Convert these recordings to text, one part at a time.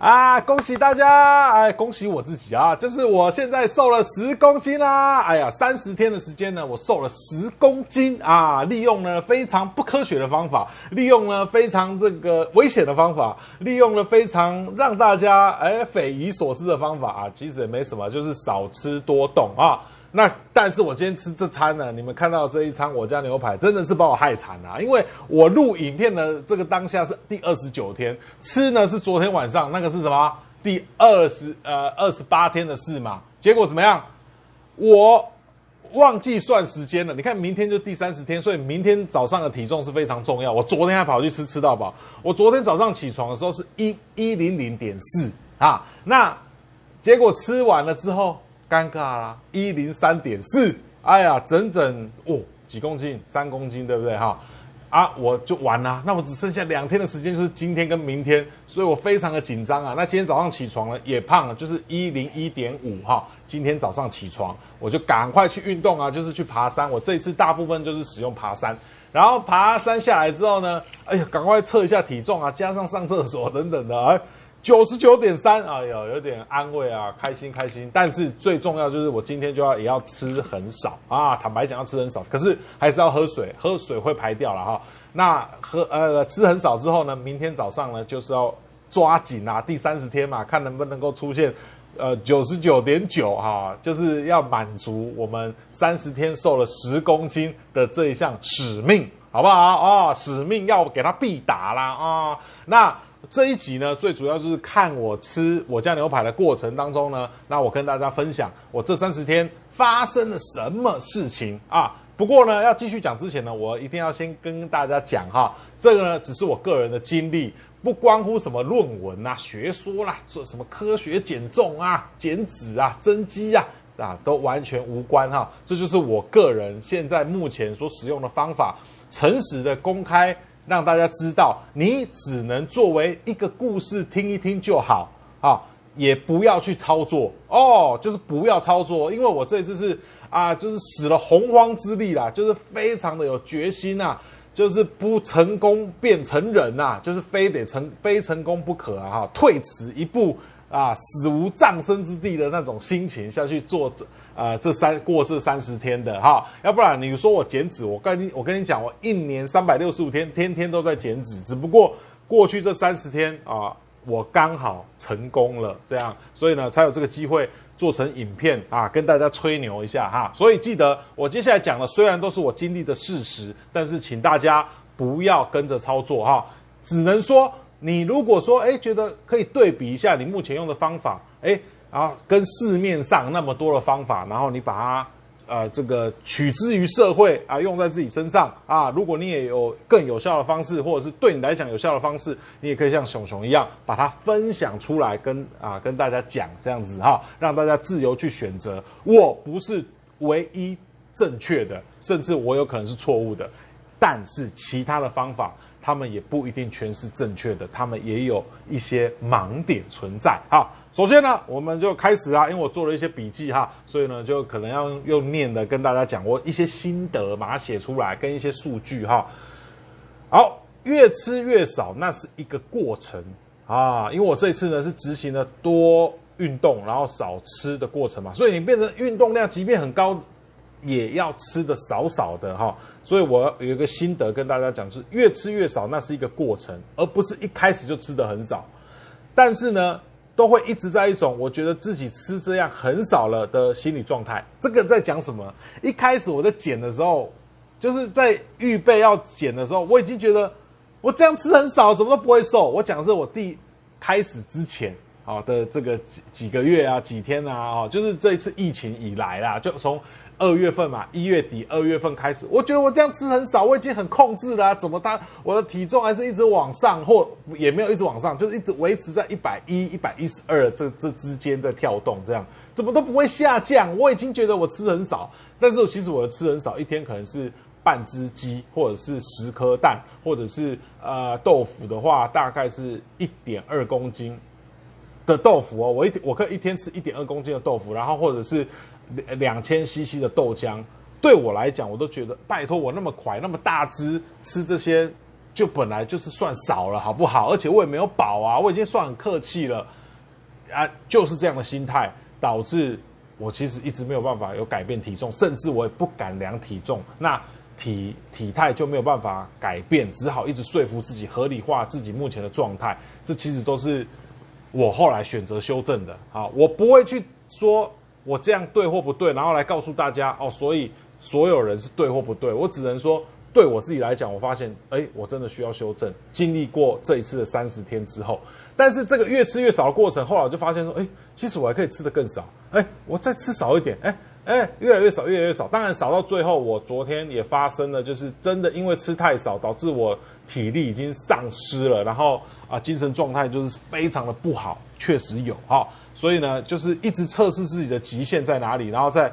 啊！恭喜大家！哎，恭喜我自己啊！就是我现在瘦了10公斤啦！哎呀，30天的时间呢，我瘦了10公斤啊！利用呢非常不科学的方法，利用呢非常这个危险的方法，利用了非常让大家匪夷所思的方法啊！其实也没什么，就是少吃多动啊。那但是我今天吃这餐呢，你们看到这一餐我家牛排真的是把我害惨了，因为我录影片的这个当下是第29天，吃呢是昨天晚上，那个是什么？第28天的事嘛。结果怎么样？我忘记算时间了。你看明天就第30天，所以明天早上的体重是非常重要。我昨天还跑去吃到饱，我昨天早上起床的时候是100.4啊，那结果吃完了之后。尴尬啦，103.4，哎呀，整整几公斤，3公斤，对不对哈？啊，我就完了，那我只剩下2天的时间，就是今天跟明天，所以我非常的紧张啊。那今天早上起床了，也胖了，就是101.5哈。今天早上起床，我就赶快去运动啊，就是去爬山。我这一次大部分就是使用爬山，然后爬山下来之后呢，哎呀，赶快测一下体重啊，加上上厕所等等的，99.3，哎呦，有点安慰啊，开心。但是最重要就是我今天也要吃很少啊，坦白讲要吃很少，可是还是要喝水，喝水会排掉了哈。那吃很少之后呢，明天早上呢就是要抓紧啊，第30天嘛，看能不能够出现99.9哈，就是要满足我们30天瘦了10公斤的这一项使命，好不好啊？使命要给它必达啦啊，那。这一集呢，最主要就是看我吃我家牛排的过程当中呢，那我跟大家分享我这30天发生了什么事情啊。不过呢，要继续讲之前呢，我一定要先跟大家讲哈，这个呢只是我个人的经历，不关乎什么论文啊、学说啦、做什么科学减重啊、减脂啊、增肌啊，都完全无关哈。这就是我个人现在目前所使用的方法，诚实的公开。让大家知道，你只能作为一个故事听一听就好啊，也不要去操作哦，就是不要操作，因为我这一次是就是使了洪荒之力啦，就是非常的有决心啊，就是不成功便成仁呐，就是非成功不可啊，退此一步啊，死无葬身之地的那种心情下去做过这30天的哈，要不然你说我减脂，我跟你讲，我1年365天，天天都在减脂，只不过过去这30天啊，我刚好成功了，这样，所以呢，才有这个机会做成影片啊，跟大家吹牛一下哈。所以记得我接下来讲的，虽然都是我经历的事实，但是请大家不要跟着操作哈，只能说你如果说觉得可以对比一下你目前用的方法，然后跟市面上那么多的方法，然后你把它这个取之于社会啊，用在自己身上啊。如果你也有更有效的方式，或者是对你来讲有效的方式，你也可以像熊熊一样把它分享出来跟大家讲，这样子哈，让大家自由去选择。我不是唯一正确的，甚至我有可能是错误的，但是其他的方法他们也不一定全是正确的，他们也有一些盲点存在。好，首先呢，我们就开始因为我做了一些笔记哈，所以呢，就可能要用念的跟大家讲我一些心得，把它写出来，跟一些数据哈。好，越吃越少，那是一个过程啊，因为我这一次呢是执行了多运动，然后少吃的过程嘛，所以你变成运动量即便很高，也要吃的少少的哈。所以我有一个心得跟大家讲，就是越吃越少，那是一个过程，而不是一开始就吃的很少。但是呢，都会一直在一种我觉得自己吃这样很少了的心理状态。这个在讲什么？一开始我在减的时候，就是在预备要减的时候，我已经觉得我这样吃很少，怎么都不会瘦。我讲的是我开始之前的这个几个月啊、几天啊，就是这一次疫情以来啦，就从2月份嘛，1月底2月份开始，我觉得我这样吃很少，我已经很控制了怎么我的体重还是一直往上，或也没有一直往上，就是一直维持在110、112这之间在跳动，这样怎么都不会下降。我已经觉得我吃很少，但是其实我的吃很少，一天可能是半只鸡，或者是10颗蛋，或者是豆腐的话，大概是1.2公斤的豆腐哦。我可以一天吃1.2公斤的豆腐，然后或者是2000cc 的豆浆，对我来讲，我都觉得拜托我那么快那么大只吃这些就本来就是算少了，好不好？而且我也没有饱啊，我已经算很客气了啊，就是这样的心态导致我其实一直没有办法有改变体重，甚至我也不敢量体重，那体态就没有办法改变，只好一直说服自己合理化自己目前的状态，这其实都是我后来选择修正的啊，我不会去说我这样对或不对，然后来告诉大家哦，所以所有人是对或不对，我只能说对我自己来讲，我发现我真的需要修正。经历过这一次的30天之后，但是这个越吃越少的过程，后来我就发现说，其实我还可以吃得更少，我再吃少一点，越来越少，越来越少。当然少到最后，我昨天也发生了，就是真的因为吃太少，导致我体力已经丧失了，然后精神状态就是非常的不好，确实有哈。所以呢，就是一直测试自己的极限在哪里，然后再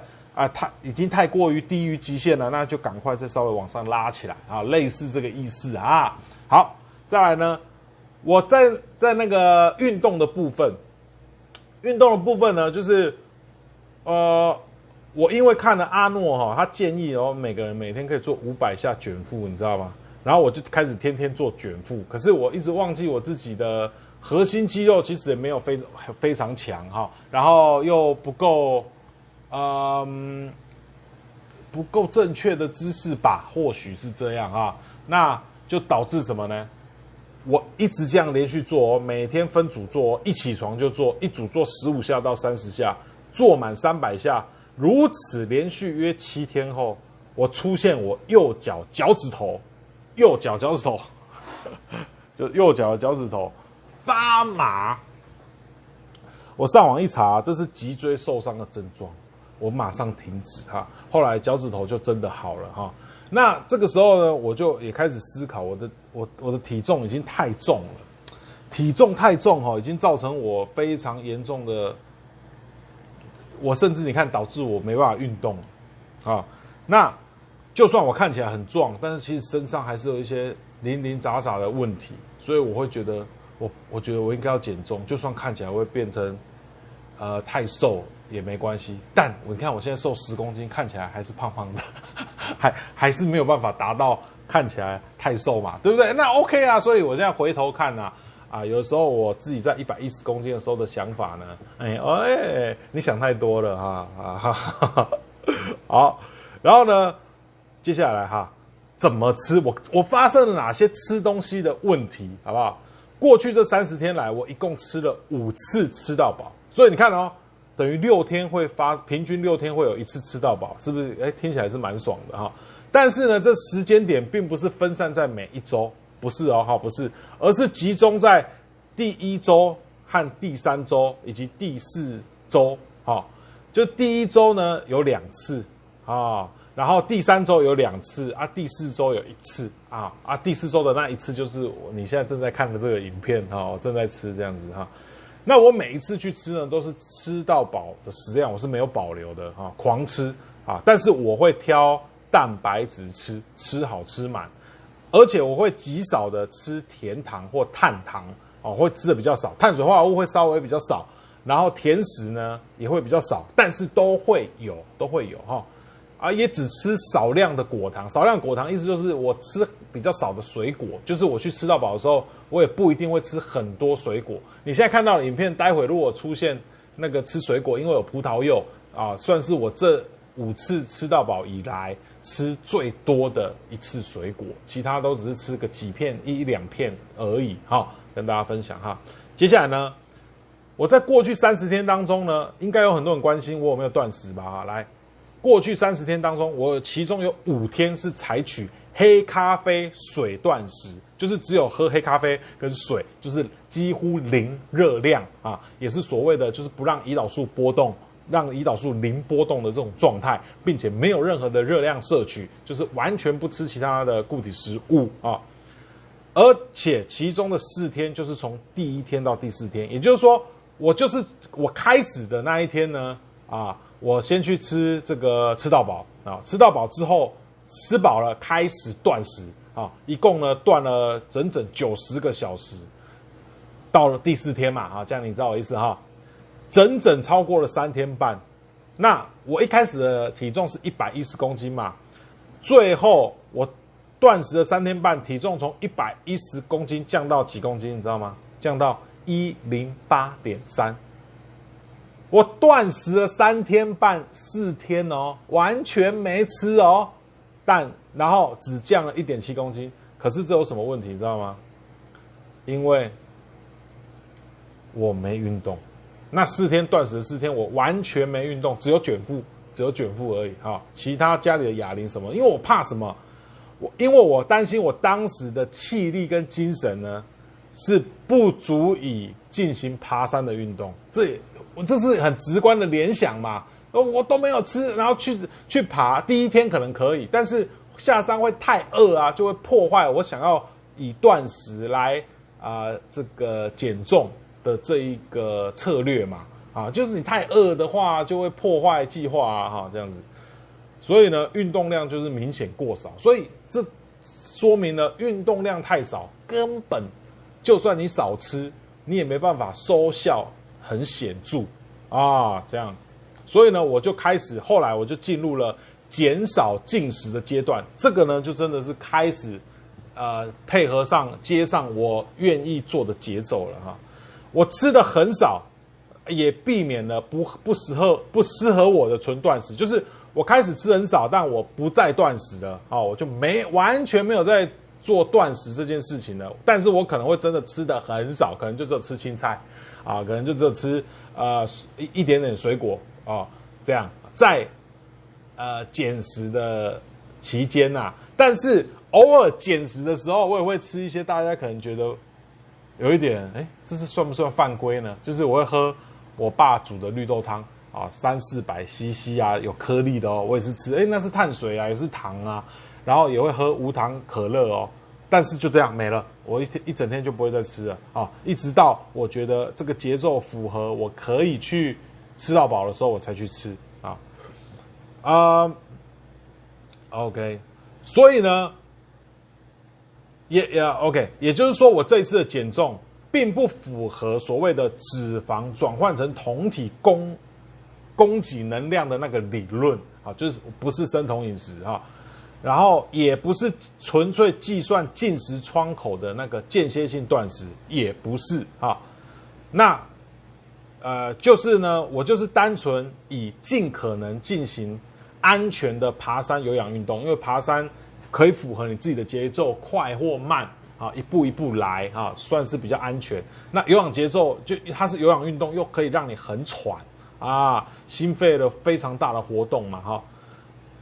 已经太过于低于极限了，那就赶快再稍微往上拉起来啊，类似这个意思啊。好，再来呢，我在那个运动的部分呢，就是我因为看了阿诺他建议每个人每天可以做500下卷腹，你知道吗？然后我就开始天天做卷腹，可是我一直忘记我自己的核心肌肉其实也没有非常强哈，然后又不够正确的姿势吧，或许是这样啊，那就导致什么呢？我一直这样连续做每天分组做一起床就做，一组做15下到30下，做满300下，如此连续约7天后，我出现我右脚脚趾头就右脚的脚趾头发麻。我上网一查，这是脊椎受伤的症状，我马上停止哈。后来脚趾头就真的好了哈。那这个时候呢，我就也开始思考，我的体重已经太重了，体重太重已经造成我非常严重的，我甚至你看导致我没办法运动啊。那就算我看起来很壮，但是其实身上还是有一些零零杂杂的问题，所以我会觉得我觉得我应该要减重，就算看起来会变成太瘦也没关系。但你看我现在瘦10公斤，看起来还是胖胖的，还是没有办法达到看起来太瘦嘛，对不对？那 OK 啊，所以我现在回头看有的时候我自己在110公斤的时候的想法呢，你想太多了哈。好，然后呢，接下来怎么吃？我发生了哪些吃东西的问题，好不好？过去这30天来，我一共吃了5次吃到饱，所以你看等于平均6天会有1次吃到饱，是不是？听起来是蛮爽的哈。但是呢，这时间点并不是分散在每一周，不是不是，而是集中在第1周和第3周以及第4周，就第1周呢有2次然后第3周有2次第4周有1次第4周的那1次就是你现在正在看的这个影片我正在吃这样子那我每一次去吃呢，都是吃到饱的食量，我是没有保留的狂吃但是我会挑蛋白质吃好吃满，而且我会极少的吃甜糖或碳糖会吃的比较少，碳水化合物会稍微比较少，然后甜食呢也会比较少，但是都会有也只吃少量的果糖。少量果糖意思就是我吃比较少的水果，就是我去吃到饱的时候，我也不一定会吃很多水果。你现在看到的影片，待会如果出现那个吃水果，因为有葡萄柚算是我这5次吃到饱以来吃最多的1次水果，其他都只是吃个几片1-2片而已跟大家分享接下来呢，我在过去30天当中呢，应该有很多人关心我有没有断食吧来，过去30天当中，我其中有5天是采取黑咖啡水断食，就是只有喝黑咖啡跟水，就是几乎零热量也是所谓的就是不让胰岛素波动，让胰岛素零波动的这种状态，并且没有任何的热量摄取，就是完全不吃其他的固体食物而且其中的4天就是从第1天到第4天，也就是说我开始的那一天呢我先去吃这个吃到饱吃到饱之后吃饱了开始断食一共呢断了整整90个小时，到了第4天嘛这样你知道我意思整整超过了3天半。那我一开始的体重是110公斤嘛，最后我断食了3天半，体重从110公斤降到几公斤，你知道吗？降到108.3。我断食了3天半4天哦，完全没吃哦，然后只降了1.7公斤。可是这有什么问题，你知道吗？因为我没运动。那4天断食的4天，我完全没运动，只有卷腹而已哈。其他家里的哑铃什么，因为我怕什么？因为我担心我当时的气力跟精神呢，是不足以进行爬山的运动。这是很直观的联想嘛。我都没有吃，然后去爬，第1天可能可以，但是下山会太饿啊，就会破坏我想要以断食来这个减重的这一个策略嘛，就是你太饿的话，就会破坏计划啊，这样子。所以呢，运动量就是明显过少，所以这说明了运动量太少，根本就算你少吃，你也没办法收效很显著啊，这样。所以呢，后来我就进入了减少进食的阶段，这个呢，就真的是开始配合上接上我愿意做的节奏了哈。我吃的很少，也避免了不适合我的纯断食，就是我开始吃很少，但我不再断食了啊，我就完全没有在做断食这件事情了。但是我可能会真的吃的很少，可能就只有吃青菜啊，可能就只有吃一点点水果啊，这样在减食的期间啊，但是偶尔减食的时候，我也会吃一些大家可能觉得有一点，这是算不算犯规呢？就是我会喝我爸煮的绿豆汤啊，300-400 cc 啊，有颗粒的哦，我也是吃，那是碳水啊，也是糖啊，然后也会喝无糖可乐哦，但是就这样没了，我一整天就不会再吃了啊，一直到我觉得这个节奏符合，我可以去吃到饱的时候，我才去吃啊。OK， 所以呢，OK， 也就是说，我这一次的减重并不符合所谓的脂肪转换成酮体供给能量的那个理论啊，就是不是生酮饮食啊，然后也不是纯粹计算进食窗口的那个间歇性断食，也不是啊。那就是呢，我就是单纯以尽可能进行安全的爬山有氧运动，因为爬山可以符合你自己的节奏，快或慢啊，一步一步来啊，算是比较安全。那有氧节奏它是有氧运动，又可以让你很喘啊，心肺的非常大的活动嘛哈。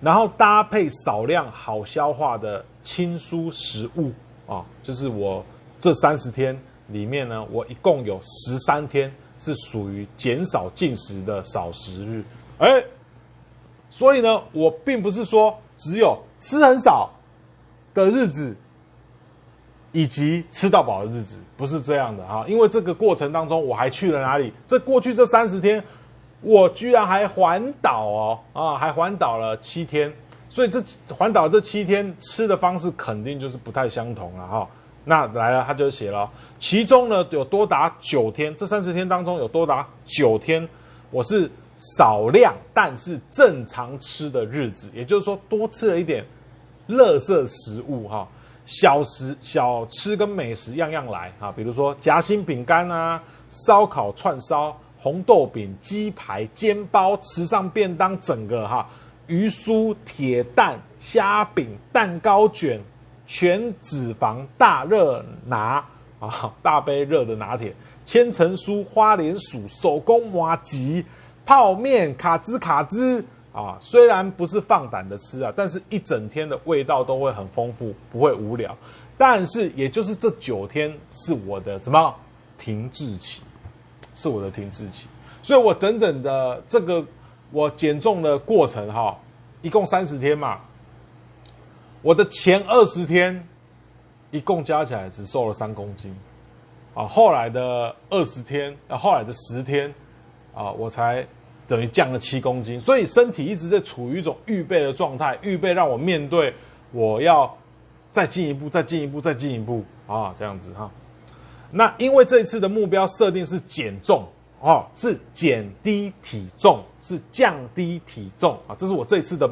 然后搭配少量好消化的轻蔬食物啊，就是我这30天里面呢，我一共有13天是属于减少进食的少食日，所以呢，我并不是说只有吃很少的日子，以及吃到饱的日子，不是这样的哈。因为这个过程当中，我还去了哪里？过去这30天，我居然还环岛还环岛了7天。所以环岛这7天吃的方式肯定就是不太相同了哈。那来了，他就写了，其中呢有多达9天，这30天当中有多达9天，我是少量但是正常吃的日子，也就是说多吃了一点垃圾食物哈，小吃跟美食样样来啊，比如说夹心饼干啊、烧烤串烧、红豆饼、鸡排、煎包、池上便当整个鱼酥、铁蛋、虾饼、蛋糕卷、全脂肪大热拿大杯热的拿铁、千层酥、花莲薯、手工麻糬、泡面、卡兹虽然不是放胆的吃但是一整天的味道都会很丰富，不会无聊。但是也就是这9天是我的停滞期，是我的停滞期。所以我整整的这个我减重的过程一共30天嘛，我的前20天一共加起来只瘦了3公斤后来的20天后来的10天我才等于降了7公斤，所以身体一直在处于一种预备的状态，预备让我面对我要再进一步这样子那因为这一次的目标设定是减重是减低体重，是降低体重这是我这一次的